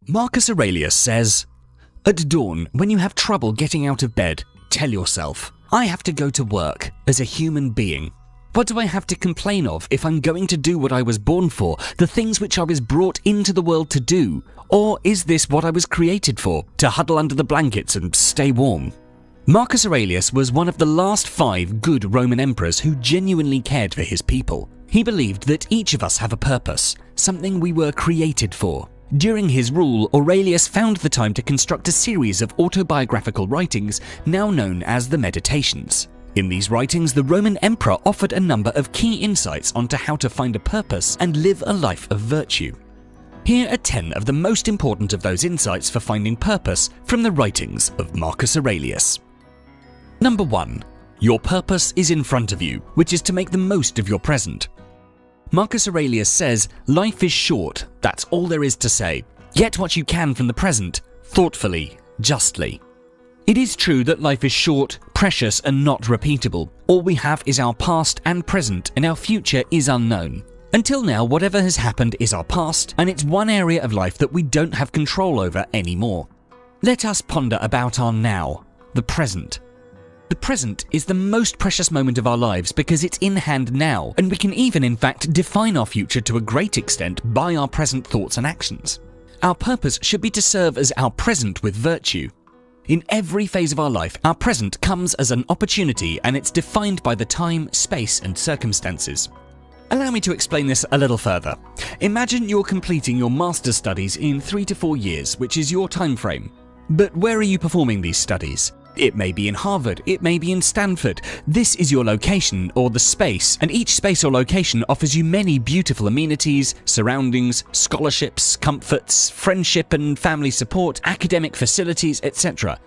Marcus Aurelius says, "At dawn, when you have trouble getting out of bed, tell yourself, I have to go to work as a human being. What do I have to complain of if I'm going to do what I was born for, the things which I was brought into the world to do? Or is this what I was created for, to huddle under the blankets and stay warm?" Marcus Aurelius was one of the last 5 good Roman emperors who genuinely cared for his people. He believed that each of us have a purpose, something we were created for. During his rule, Aurelius found the time to construct a series of autobiographical writings now known as the Meditations. In these writings, the Roman emperor offered a number of key insights onto how to find a purpose and live a life of virtue. Here are 10 of the most important of those insights for finding purpose from the writings of Marcus Aurelius. Number 1. Your purpose is in front of you, which is to make the most of your present. Marcus Aurelius says, life is short, that's all there is to say. Get what you can from the present, thoughtfully, justly. It is true that life is short, precious, and not repeatable. All we have is our past and present, and our future is unknown. Until now, whatever has happened is our past, and it's one area of life that we don't have control over anymore. Let us ponder about our now, the present. The present is the most precious moment of our lives because it's in hand now, and we can even in fact define our future to a great extent by our present thoughts and actions. Our purpose should be to serve as our present with virtue. In every phase of our life, our present comes as an opportunity and it's defined by the time, space, and circumstances. Allow me to explain this a little further. Imagine you're completing your master's studies in 3 to 4 years, which is your time frame. But where are you performing these studies? It may be in Harvard, it may be in Stanford. This is your location or the space, and each space or location offers you many beautiful amenities, surroundings, scholarships, comforts, friendship and family support, academic facilities, etc.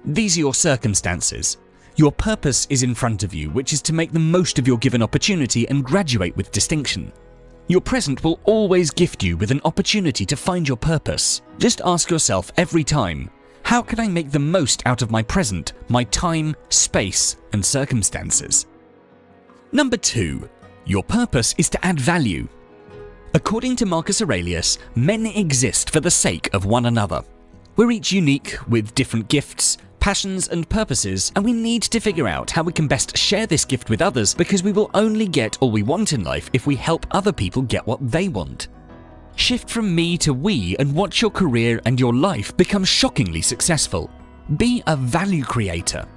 These are your circumstances. Your purpose is in front of you, which is to make the most of your given opportunity and graduate with distinction. Your present will always gift you with an opportunity to find your purpose. Just ask yourself every time, how can I make the most out of my present, my time, space, and circumstances? Number 2. Your purpose is to add value. According to Marcus Aurelius, men exist for the sake of one another. We're each unique, with different gifts, passions, and purposes, and we need to figure out how we can best share this gift with others because we will only get all we want in life if we help other people get what they want. Shift from me to we and watch your career and your life become shockingly successful. Be a value creator.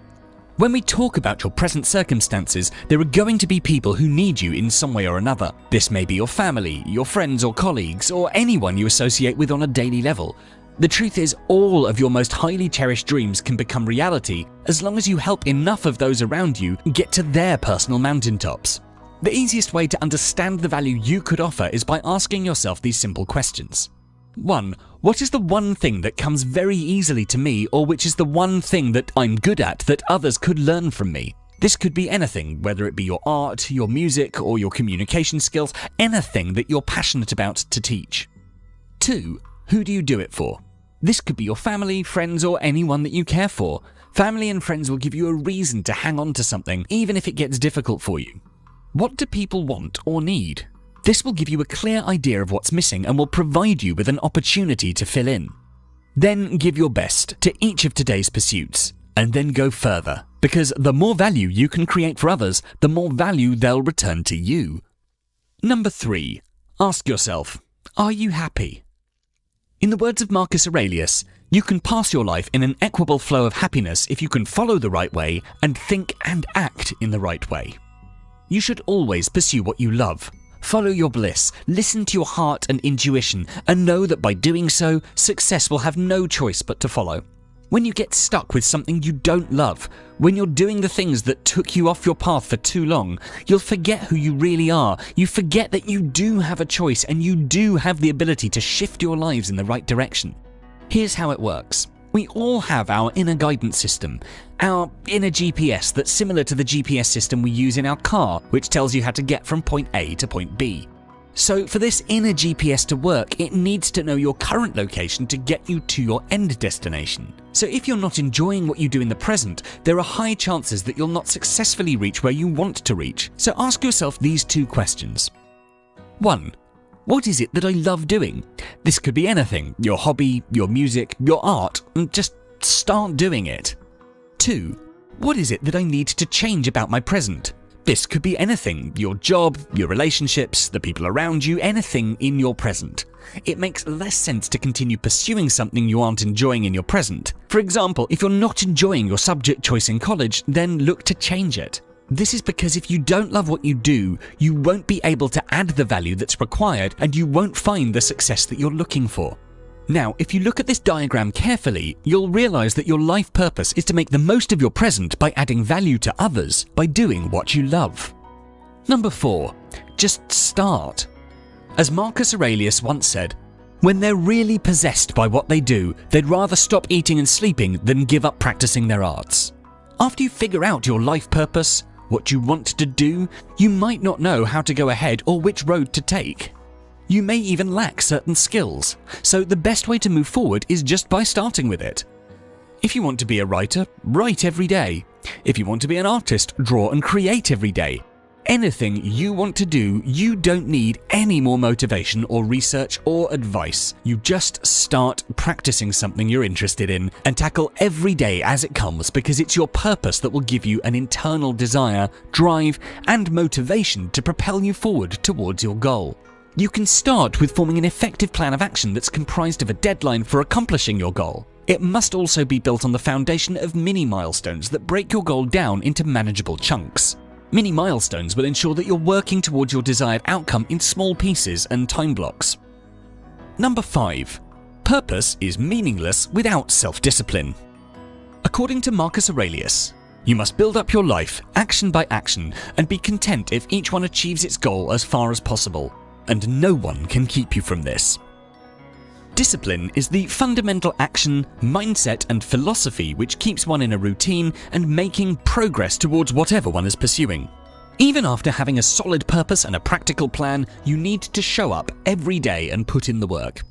When we talk about your present circumstances, there are going to be people who need you in some way or another. This may be your family, your friends or colleagues, or anyone you associate with on a daily level. The truth is, all of your most highly cherished dreams can become reality as long as you help enough of those around you get to their personal mountaintops. The easiest way to understand the value you could offer is by asking yourself these simple questions. 1. What is the one thing that comes very easily to me, or which is the one thing that I'm good at that others could learn from me? This could be anything, whether it be your art, your music, or your communication skills, anything that you're passionate about to teach. 2. Who do you do it for? This could be your family, friends, or anyone that you care for. Family and friends will give you a reason to hang on to something, even if it gets difficult for you. What do people want or need? This will give you a clear idea of what's missing and will provide you with an opportunity to fill in. Then give your best to each of today's pursuits, and then go further, because the more value you can create for others, the more value they'll return to you. Number 3. Ask yourself, are you happy? In the words of Marcus Aurelius, you can pass your life in an equable flow of happiness if you can follow the right way and think and act in the right way. You should always pursue what you love. Follow your bliss, listen to your heart and intuition, and know that by doing so, success will have no choice but to follow. When you get stuck with something you don't love, when you're doing the things that took you off your path for too long, you'll forget who you really are. You forget that you do have a choice and you do have the ability to shift your lives in the right direction. Here's how it works. We all have our inner guidance system, our inner GPS that's similar to the GPS system we use in our car, which tells you how to get from point A to point B. So for this inner GPS to work, it needs to know your current location to get you to your end destination. So if you're not enjoying what you do in the present, there are high chances that you'll not successfully reach where you want to reach. So ask yourself these 2 questions. 1. What is it that I love doing? This could be anything, your hobby, your music, your art, and just start doing it. 2. What is it that I need to change about my present? This could be anything, your job, your relationships, the people around you, anything in your present. It makes less sense to continue pursuing something you aren't enjoying in your present. For example, if you're not enjoying your subject choice in college, then look to change it. This is because if you don't love what you do, you won't be able to add the value that's required and you won't find the success that you're looking for. Now, if you look at this diagram carefully, you'll realize that your life purpose is to make the most of your present by adding value to others by doing what you love. Number 4. Just start. As Marcus Aurelius once said, when they're really possessed by what they do, they'd rather stop eating and sleeping than give up practicing their arts. After you figure out your life purpose, what you want to do, you might not know how to go ahead or which road to take. You may even lack certain skills, so the best way to move forward is just by starting with it. If you want to be a writer, write every day. If you want to be an artist, draw and create every day. Anything you want to do, you don't need any more motivation or research or advice. You just start practicing something you're interested in and tackle every day as it comes, because it's your purpose that will give you an internal desire, drive, and motivation to propel you forward towards your goal. You can start with forming an effective plan of action that's comprised of a deadline for accomplishing your goal. It must also be built on the foundation of mini milestones that break your goal down into manageable chunks. Mini milestones will ensure that you're working towards your desired outcome in small pieces and time blocks. Number 5. Purpose is meaningless without self-discipline. According to Marcus Aurelius, you must build up your life action by action and be content if each one achieves its goal as far as possible, and no one can keep you from this. Discipline is the fundamental action, mindset, and philosophy which keeps one in a routine and making progress towards whatever one is pursuing. Even after having a solid purpose and a practical plan, you need to show up every day and put in the work.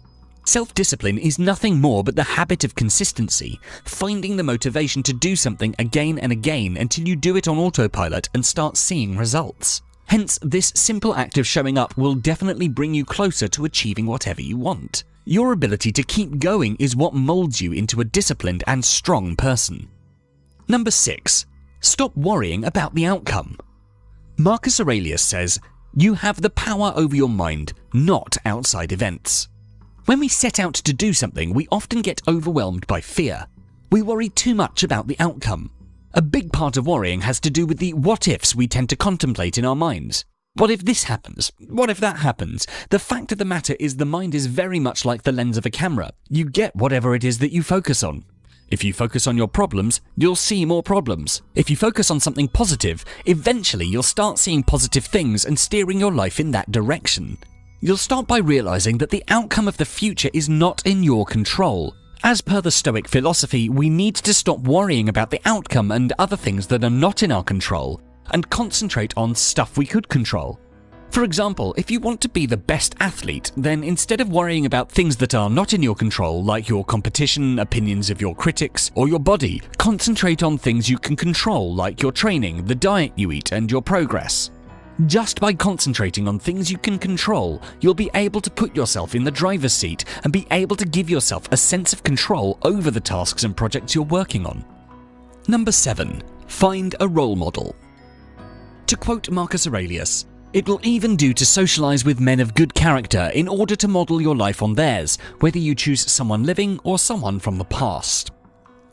Self-discipline is nothing more but the habit of consistency, finding the motivation to do something again and again until you do it on autopilot and start seeing results. Hence, this simple act of showing up will definitely bring you closer to achieving whatever you want. Your ability to keep going is what molds you into a disciplined and strong person. Number 6. Stop worrying about the outcome. Marcus Aurelius says, you have the power over your mind, not outside events. When we set out to do something, we often get overwhelmed by fear. We worry too much about the outcome. A big part of worrying has to do with the what-ifs we tend to contemplate in our minds. What if this happens? What if that happens? The fact of the matter is the mind is very much like the lens of a camera. You get whatever it is that you focus on. If you focus on your problems, you'll see more problems. If you focus on something positive, eventually you'll start seeing positive things and steering your life in that direction. You'll start by realizing that the outcome of the future is not in your control. As per the Stoic philosophy, we need to stop worrying about the outcome and other things that are not in our control, and concentrate on stuff we could control. For example, if you want to be the best athlete, then instead of worrying about things that are not in your control, like your competition, opinions of your critics, or your body, concentrate on things you can control, like your training, the diet you eat, and your progress. Just by concentrating on things you can control, you'll be able to put yourself in the driver's seat and be able to give yourself a sense of control over the tasks and projects you're working on. Number 7. Find a role model. To quote Marcus Aurelius, it will even do to socialize with men of good character in order to model your life on theirs, whether you choose someone living or someone from the past.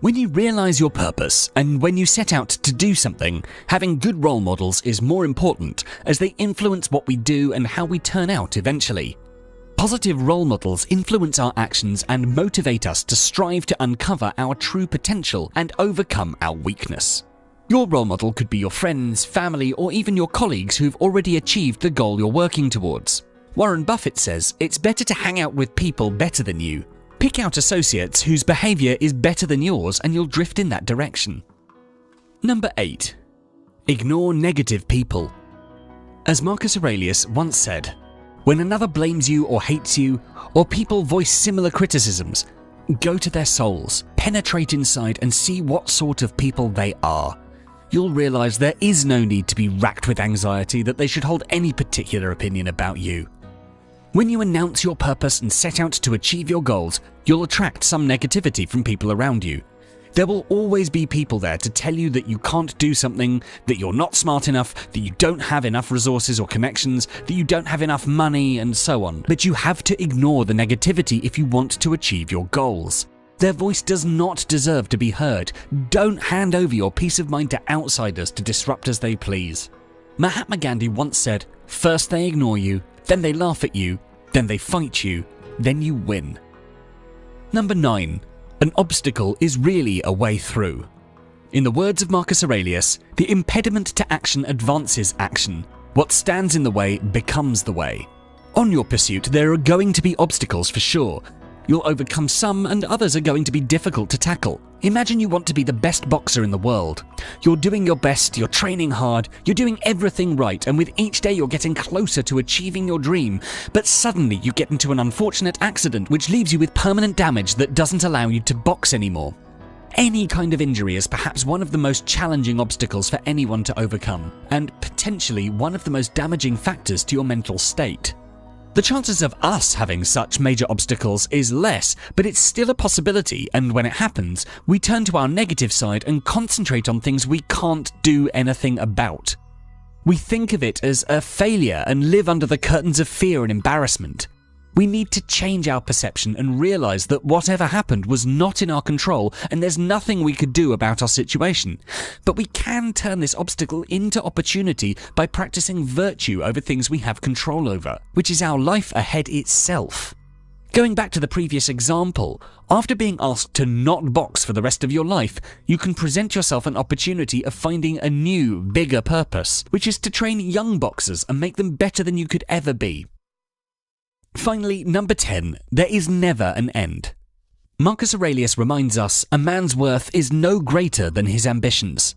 When you realize your purpose and when you set out to do something, having good role models is more important, as they influence what we do and how we turn out eventually. Positive role models influence our actions and motivate us to strive to uncover our true potential and overcome our weakness. Your role model could be your friends, family, or even your colleagues who've already achieved the goal you're working towards. Warren Buffett says, it's better to hang out with people better than you. Pick out associates whose behavior is better than yours and you'll drift in that direction. Number 8. Ignore negative people. As Marcus Aurelius once said, when another blames you or hates you, or people voice similar criticisms, go to their souls, penetrate inside and see what sort of people they are. You'll realize there is no need to be racked with anxiety that they should hold any particular opinion about you. When you announce your purpose and set out to achieve your goals, you'll attract some negativity from people around you. There will always be people there to tell you that you can't do something, that you're not smart enough, that you don't have enough resources or connections, that you don't have enough money, and so on. But you have to ignore the negativity if you want to achieve your goals. Their voice does not deserve to be heard. Don't hand over your peace of mind to outsiders to disrupt as they please. Mahatma Gandhi once said, "First they ignore you, then they laugh at you, then they fight you, then you win." Number 9. An obstacle is really a way through. In the words of Marcus Aurelius, the impediment to action advances action. What stands in the way becomes the way. On your pursuit, there are going to be obstacles for sure. You'll overcome some, and others are going to be difficult to tackle. Imagine you want to be the best boxer in the world. You're doing your best, you're training hard, you're doing everything right, and with each day you're getting closer to achieving your dream. But suddenly you get into an unfortunate accident which leaves you with permanent damage that doesn't allow you to box anymore. Any kind of injury is perhaps one of the most challenging obstacles for anyone to overcome, and potentially one of the most damaging factors to your mental state. The chances of us having such major obstacles is less, but it's still a possibility, and when it happens, we turn to our negative side and concentrate on things we can't do anything about. We think of it as a failure and live under the curtains of fear and embarrassment. We need to change our perception and realize that whatever happened was not in our control and there's nothing we could do about our situation. But we can turn this obstacle into opportunity by practicing virtue over things we have control over, which is our life ahead itself. Going back to the previous example, after being asked to not box for the rest of your life, you can present yourself an opportunity of finding a new, bigger purpose, which is to train young boxers and make them better than you could ever be. Finally, number 10, there is never an end. Marcus Aurelius reminds us a man's worth is no greater than his ambitions.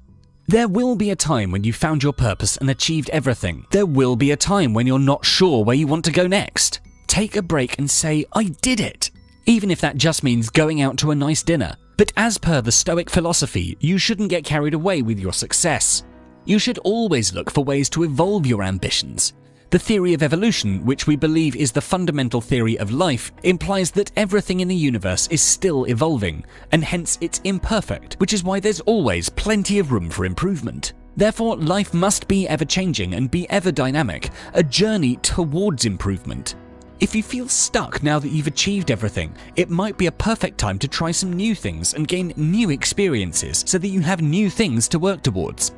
There will be a time when you found your purpose and achieved everything. There will be a time when you're not sure where you want to go next. Take a break and say, "I did it," even if that just means going out to a nice dinner. But as per the Stoic philosophy, you shouldn't get carried away with your success. You should always look for ways to evolve your ambitions. The theory of evolution, which we believe is the fundamental theory of life, implies that everything in the universe is still evolving, and hence it's imperfect, which is why there's always plenty of room for improvement. Therefore, life must be ever-changing and be ever-dynamic, a journey towards improvement. If you feel stuck now that you've achieved everything, it might be a perfect time to try some new things and gain new experiences so that you have new things to work towards.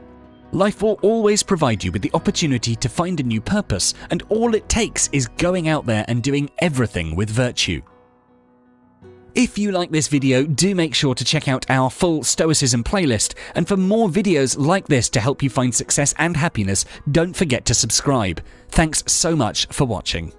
Life will always provide you with the opportunity to find a new purpose, and all it takes is going out there and doing everything with virtue. If you like this video, do make sure to check out our full Stoicism playlist, and for more videos like this to help you find success and happiness, don't forget to subscribe. Thanks so much for watching.